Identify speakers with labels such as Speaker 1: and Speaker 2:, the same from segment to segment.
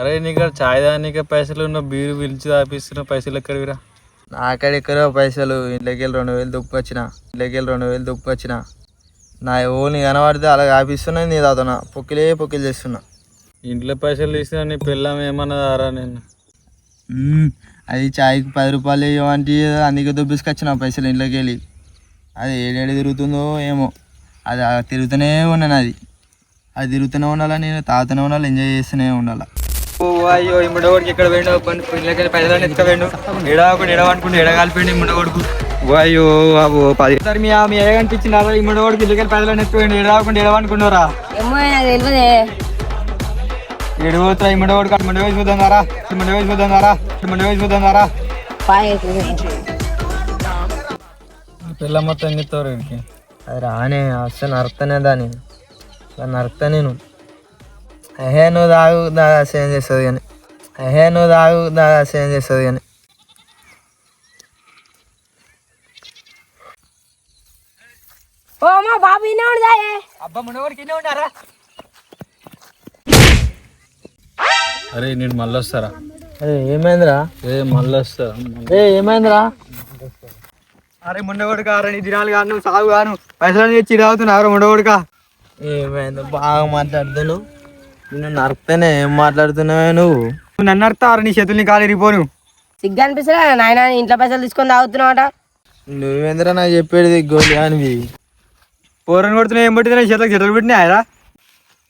Speaker 1: అరే నీకు చాయ్ దానికి పైసలు ఉన్న బీరు పిలిచి తాపిస్తున్న పైసలు ఎక్కడివిరా?
Speaker 2: నాకడెక్కడో పైసలు ఇంట్లోకి వెళ్ళి 2000 దుప్పుకొచ్చిన నా ఓని కనబడితే అలా ఆపిస్తున్నాయి. నీ తాతన పొక్కిలు చేస్తున్నా.
Speaker 1: ఇంట్లో పైసలు తీసినా నీ పిల్లం ఏమన్నదారా? నేను
Speaker 2: అది చాయ్కి 10 రూపాయలు ఇవ్వమంటే అందుకే దుబ్బిసుకొచ్చిన పైసలు ఇంట్లోకి వెళ్ళి. అది ఏడేడు తిరుగుతుందో ఏమో, అది తిరుగుతూనే ఉన్నాను. అది తిరుగుతూనే ఉండాలా, నేను తాగుతూనే ఉండాలి, ఎంజాయ్ చేస్తూనే ఉండాలి.
Speaker 3: అయ్యో ఈ ముండగోడికి ఇక్కడ పోయిండు, పిల్లలకి పైసలు ఎత్తుకపోయిండు. ఎడవనుకుంటే ఎడగాలిపోయింది ఈ ముండగోడుకు. అయ్యో బాబు 10 సార్ మీ ఏ కనిపించింది ఈ ముండగోడికి పిల్లలకి పైసలు ఎత్తుకపోయిండు. ఎడవనుకున్నారా? ఎడవతా ఈ ముండగోడు ముండవేసి చూద్దాం గారా.
Speaker 1: పిల్ల మొత్తం ఎన్నిస్తారు వీడికి?
Speaker 2: అది రానే అస్సలు నరుకుతానే దాన్ని నరుకుతా నేను. నువ్వు తాగు దాగా సేమ్ చేస్తుంది కానీ
Speaker 3: అబ్బా ముండగోడికి ఇన్నే ఉన్నారా?
Speaker 1: అరే నేను మళ్ళీ వస్తారా?
Speaker 2: ఏమైందిరా? ఏమైందిరా?
Speaker 3: అరే ముండగోడు కారా, నీ దినాలు కాను, నువ్వు సాగు కాను, పైసలు తెచ్చి రావుతున్నారా ముండగోడుకా?
Speaker 2: ఏమైంది? బాగా మాట్లాడుతున్నావు. నిన్ను నరుకుతానే ఏం మాట్లాడుతున్నావే నువ్వు?
Speaker 3: నన్ను నడుతారు, నీ చేతుల్ని కాలు ఇరిగిపోను.
Speaker 4: సిగ్గు అనిపిస్తున్నా నాయన, ఇంట్లో పైసలు తీసుకొని తాగుతున్నావట.
Speaker 2: నువ్వేంద్రా నాకు చెప్పేది గోలి కానివి.
Speaker 3: పోరని కొడుతున్నా ఏం పట్టింది? చేతులకు చెట్లు పెట్టినాయరా?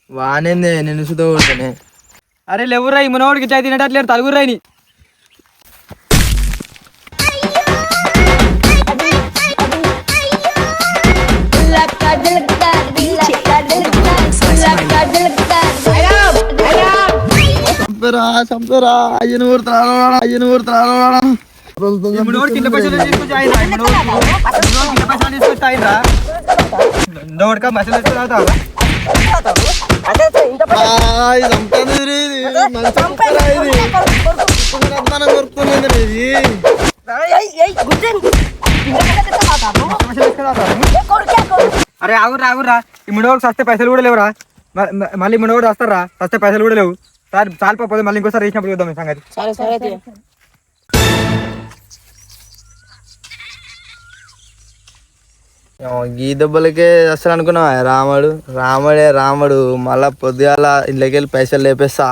Speaker 2: వానేందే నిన్ను సుధ కొడుతానే.
Speaker 3: అరే లేవురా, ఈ మునవాడికి చాయ్ తినేటట్లేరు తలుగురాయిని.
Speaker 2: చంపరా అయ్యను ఊరుతారా.
Speaker 3: అరే ఆగురా, ఈ మునవాడికి సస్తే పైసలు కూడా లేవురా. మళ్ళీ మునవాడు వస్తారా? సస్తే పైసలు కూడా లేవు. సార్ చాలిపోతే మళ్ళీ ఇంకోసారి వేసినప్పుడు చూద్దాం ఈ సంగతి.
Speaker 2: ఈ దెబ్బలకే అసలు అనుకున్నావా? రాముడు మళ్ళా పొద్దుగాల ఇంట్లోకి వెళ్ళి పైసలు లేపేస్తా.